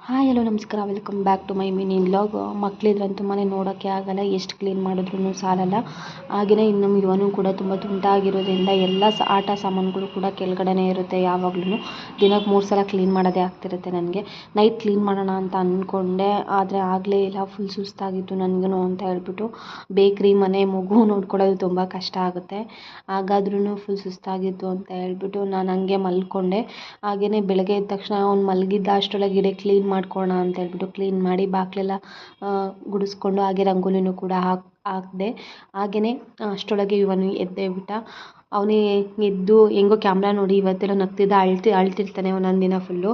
Hi hello ನಮಸ್ಕಾರ, welcome back to my mini vlog. ಮಕ್ಕಳಿದ್ರಂತೂ ಮನೆ ನೋಡೋಕ್ಕೆ ಆಗಲ್ಲ, ಎಷ್ಟು ಕ್ಲೀನ್ ಮಾಡಿದ್ರೂ ಸಾಲಲ್ಲ. ಹಾಗೆಯೇ ಇನ್ನು ಇವನು ಕೂಡ ತುಂಬ ತುಂಟಾಗಿರೋದ್ರಿಂದ ಎಲ್ಲ ಆಟ ಸಾಮಾನುಗಳು ಕೂಡ ಕೆಳಗಡೆನೇ ಇರುತ್ತೆ. ಯಾವಾಗಲೂ ದಿನಕ್ಕೆ 3 ಸಲ ಕ್ಲೀನ್ ಮಾಡೋದೇ ಆಗ್ತಿರುತ್ತೆ ನನಗೆ. ನೈಟ್ ಕ್ಲೀನ್ ಮಾಡೋಣ ಅಂತ ಅಂದ್ಕೊಂಡೆ, ಆದರೆ ಆಗಲೇ ಇಲ್ಲ. ಫುಲ್ ಸುಸ್ತಾಗಿತ್ತು ನನಗೂ ಅಂತ ಹೇಳ್ಬಿಟ್ಟು. ಬೇಕ್ರಿ, ಮನೆ, ಮಗು ನೋಡ್ಕೊಳ್ಳೋದು ತುಂಬ ಕಷ್ಟ ಆಗುತ್ತೆ. ಹಾಗಾದ್ರೂ ಫುಲ್ ಸುಸ್ತಾಗಿತ್ತು ಅಂತ ಹೇಳ್ಬಿಟ್ಟು ನಾನು ಹಂಗೆ ಮಲ್ಕೊಂಡೆ. ಹಾಗೆಯೇ ಬೆಳಗ್ಗೆ ಎದ್ದ ತಕ್ಷಣ ಅವ್ನು ಮಲಗಿದ್ದ ಅಷ್ಟರೊಳಗೆ ಕ್ಲೀನ್ ಮಾಡ್ಕೊಳ್ಳೋಣ ಅಂತ ಹೇಳ್ಬಿಟ್ಟು ಕ್ಲೀನ್ ಮಾಡಿ ಬಾಗಿಲೆಲ್ಲ ಗುಡಿಸ್ಕೊಂಡು ಹಾಗೆ ರಂಗೋಲಿನೂ ಕೂಡ ಹಾಕಿದೆ. ಹಾಗೆಯೇ ಅಷ್ಟರೊಳಗೆ ಇವನು ಎದ್ದೇ ಬಿಟ್ಟ. ಅವನೇ ಎದ್ದು ಹೆಂಗೋ ಕ್ಯಾಮ್ರಾ ನೋಡಿ ಇವತ್ತೆಲ್ಲ ನಗ್ತಿದ್ದ, ಅಳ್ತಿರ್ತಾನೆ ಒಂದೊಂದು ದಿನ ಫುಲ್ಲು.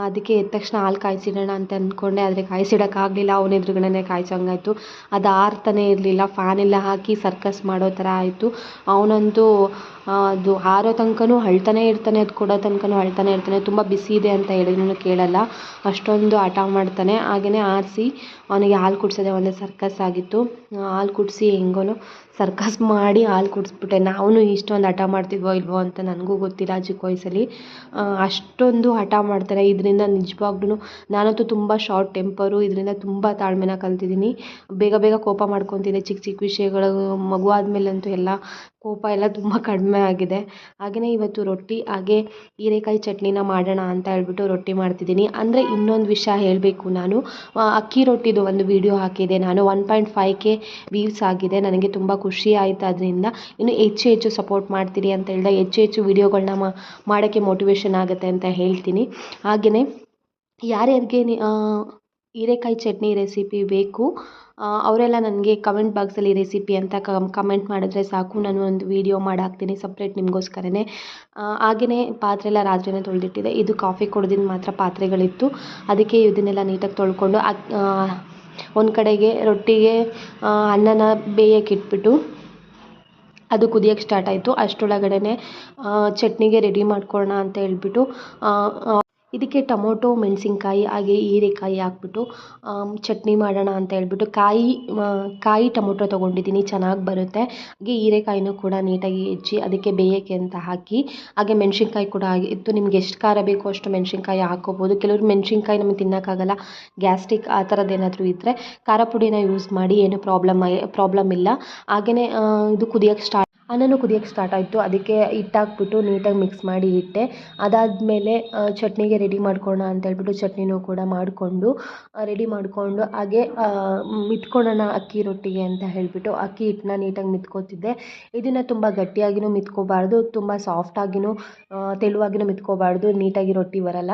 ಅದಕ್ಕೆ ಎದ್ದ ತಕ್ಷಣ ಹಾಲು ಕಾಯಿಸಿಡೋಣ ಅಂತ ಅಂದ್ಕೊಂಡೆ, ಆದರೆ ಕಾಯಿಸಿಡೋಕ್ಕಾಗಲಿಲ್ಲ. ಅವನ ಎದುರುಗಡೆ ಕಾಯಿಸೋಂಗಾಯ್ತು. ಅದು ಆರ್ತಾನೆ ಇರಲಿಲ್ಲ. ಫ್ಯಾನೆಲ್ಲ ಹಾಕಿ ಸರ್ಕಸ್ ಮಾಡೋ ಥರ ಆಯಿತು. ಅವನಂತೂ ಅದು ಆರೋ ತನಕನೂ ಅಳ್ತಾನೆ ಇರ್ತಾನೆ, ಅದು ಕೊಡೋ ತನಕನೂ ಅಳ್ತಾನೆ ಇರ್ತಾನೆ. ತುಂಬ ಬಿಸಿ ಇದೆ ಅಂತ ಹೇಳಿದ್ರೂ ಕೇಳಲ್ಲ, ಅಷ್ಟೊಂದು ಹಠ ಮಾಡ್ತಾನೆ. ಹಾಗೆಯೇ ಆರಿಸಿ ಅವನಿಗೆ ಹಾಲು ಕುಡಿಸೋದೇ ಒಂದು ಸರ್ಕಸ್ ಆಗಿತ್ತು. ಹಾಲು ಕುಡಿಸಿ ಹೆಂಗೋ ಸರ್ಕಸ್ ಮಾಡಿ ಹಾಲು ಕುಡಿಸ್ಬಿಟ್ಟೆ. ನಾವು ಇಷ್ಟೊಂದು ಹಠ ಮಾಡ್ತಿದ್ವೋ ಇಲ್ವೋ ಅಂತ ನನಗೂ ಗೊತ್ತಿಲ್ಲ. ಚಿಕ್ಕ ವಯಸ್ಸಲ್ಲಿ ಅಷ್ಟೊಂದು ಹಠ ಮಾಡ್ತಾರೆ. ಇದರಿಂದ ನಿಜವಾಗ್ಲೂ ನಾನಂತೂ ತುಂಬ ಶಾರ್ಟ್ ಟೆಂಪರು. ಇದರಿಂದ ತುಂಬ ತಾಳ್ಮೆನ ಕಲ್ತಿದ್ದೀನಿ. ಬೇಗ ಬೇಗ ಕೋಪ ಮಾಡ್ಕೊತಿದ್ದೆ ಚಿಕ್ಕ ಚಿಕ್ಕ ವಿಷಯಗಳು. ಮಗು ಆದಮೇಲಂತೂ ಎಲ್ಲ ಕೋಪ ಎಲ್ಲ ತುಂಬ ಕಡಿಮೆ ಆಗಿದೆ. ಹಾಗೆಯೇ ಇವತ್ತು ರೊಟ್ಟಿ ಹಾಗೆ ಹೀರೆಕಾಯಿ ಚಟ್ನಿನ ಮಾಡೋಣ ಅಂತ ಹೇಳ್ಬಿಟ್ಟು ರೊಟ್ಟಿ ಮಾಡ್ತಿದ್ದೀನಿ. ಅಂದರೆ ಇನ್ನೊಂದು ವಿಷಯ ಹೇಳಬೇಕು, ನಾನು ಅಕ್ಕಿ ರೊಟ್ಟಿದು ಒಂದು ವಿಡಿಯೋ ಹಾಕಿದೆ ನಾನು. 1.5K ವ್ಯೂಸ್ ಆಗಿದೆ. ನನಗೆ ತುಂಬ ಖುಷಿ ಆಯಿತು ಅದರಿಂದ. ಇನ್ನು ಹೆಚ್ಚು ಸಪೋರ್ಟ್ ಮಾಡ್ತೀರಿ ಅಂತ ಹೇಳಿದೆ. ಹೆಚ್ಚು ವಿಡಿಯೋಗಳನ್ನ ಮಾಡೋಕ್ಕೆ ಮೋಟಿವೇಶನ್ ಆಗುತ್ತೆ ಅಂತ ಹೇಳ್ತೀನಿ. ಹಾಗೆಯೇ ಯಾರ್ಯಾರಿಗೆ ಹೀರೆಕಾಯಿ ಚಟ್ನಿ ರೆಸಿಪಿ ಬೇಕು ಅವರೆಲ್ಲ ನನಗೆ ಕಮೆಂಟ್ ಬಾಕ್ಸಲ್ಲಿ ರೆಸಿಪಿ ಅಂತ ಕಮೆಂಟ್ ಮಾಡಿದ್ರೆ ಸಾಕು, ನಾನು ಒಂದು ವೀಡಿಯೋ ಮಾಡಾಕ್ತೀನಿ ಸಪ್ರೇಟ್ ನಿಮಗೋಸ್ಕರನೇ. ಹಾಗೆಯೇ ಪಾತ್ರೆ ಎಲ್ಲ ರಾತ್ರಿನೇ ತೊಳೆದಿಟ್ಟಿದೆ. ಇದು ಕಾಫಿ ಕುಡ್ದಿದ್ದು ಮಾತ್ರ ಪಾತ್ರೆಗಳಿತ್ತು, ಅದಕ್ಕೆ ಇದನ್ನೆಲ್ಲ ನೀಟಾಗಿ ತೊಳ್ಕೊಂಡು ಒಂದು ಕಡೆಗೆ ರೊಟ್ಟಿಗೆ ಅನ್ನನ ಬೇಯಕ್ಕೆ ಇಟ್ಬಿಟ್ಟು ಅದು ಕುದಿಯೋಕ್ಕೆ ಸ್ಟಾರ್ಟ್ ಆಯಿತು. ಅಷ್ಟರೊಳಗಡೆ ಚಟ್ನಿಗೆ ರೆಡಿ ಮಾಡ್ಕೊಳ್ಳೋಣ ಅಂತ ಹೇಳ್ಬಿಟ್ಟು ಇದಕ್ಕೆ ಟೊಮೊಟೊ, ಮೆಣಸಿನ್ಕಾಯಿ ಹಾಗೆ ಹೀರೆಕಾಯಿ ಹಾಕ್ಬಿಟ್ಟು ಚಟ್ನಿ ಮಾಡೋಣ ಅಂತ ಹೇಳ್ಬಿಟ್ಟು ಕಾಯಿ ಟೊಮೊಟೊ ತೊಗೊಂಡಿದ್ದೀನಿ, ಚೆನ್ನಾಗಿ ಬರುತ್ತೆ. ಹಾಗೆ ಹೀರೆಕಾಯಿನೂ ಕೂಡ ನೀಟಾಗಿ ಹೆಚ್ಚಿ ಅದಕ್ಕೆ ಬೇಯೋಕ್ಕೆ ಅಂತ ಹಾಕಿ, ಹಾಗೆ ಮೆಣಸಿನ್ಕಾಯಿ ಕೂಡ ಇತ್ತು. ನಿಮ್ಗೆ ಎಷ್ಟು ಖಾರ ಬೇಕೋ ಅಷ್ಟು ಮೆಣಸಿನ್ಕಾಯಿ ಹಾಕ್ಕೋಬೋದು. ಕೆಲವರು ಮೆಣಸಿನ್ಕಾಯಿ ನಮಗೆ ತಿನ್ನೋಕ್ಕಾಗಲ್ಲ, ಗ್ಯಾಸ್ಟ್ರಿಕ್ ಆ ಥರದ್ದು ಏನಾದರೂ ಇದ್ದರೆ ಖಾರ ಪುಡಿನ ಯೂಸ್ ಮಾಡಿ, ಏನೂ ಪ್ರಾಬ್ಲಮ್ ಇಲ್ಲ. ಹಾಗೆಯೇ ಇದು ಅನ್ನನೂ ಕುದಿಯೋಕ್ಕೆ ಸ್ಟಾರ್ಟ್ ಆಯಿತು. ಅದಕ್ಕೆ ಹಿಟ್ಟಾಕ್ಬಿಟ್ಟು ನೀಟಾಗಿ ಮಿಕ್ಸ್ ಮಾಡಿ ಇಟ್ಟೆ. ಅದಾದಮೇಲೆ ಚಟ್ನಿಗೆ ರೆಡಿ ಮಾಡ್ಕೊಳ್ಳೋಣ ಅಂತ ಹೇಳ್ಬಿಟ್ಟು ಚಟ್ನಿನೂ ಕೂಡ ರೆಡಿ ಮಾಡಿಕೊಂಡು ಹಾಗೆ ಮಿತ್ಕೊಳ್ಳೋಣ ಅಕ್ಕಿ ರೊಟ್ಟಿಗೆ ಅಂತ ಹೇಳಿಬಿಟ್ಟು ಅಕ್ಕಿ ಹಿಟ್ಟನ್ನ ನೀಟಾಗಿ ಮಿತ್ಕೋತಿದ್ದೆ. ಇದನ್ನು ತುಂಬ ಗಟ್ಟಿಯಾಗಿಯೂ ಮಿತ್ಕೋಬಾರ್ದು, ತುಂಬ ಸಾಫ್ಟಾಗಿಯೂ ತೆಳುವಾಗಿಯೂ ಮಿತ್ಕೋಬಾರ್ದು, ನೀಟಾಗಿ ರೊಟ್ಟಿ ಬರಲ್ಲ.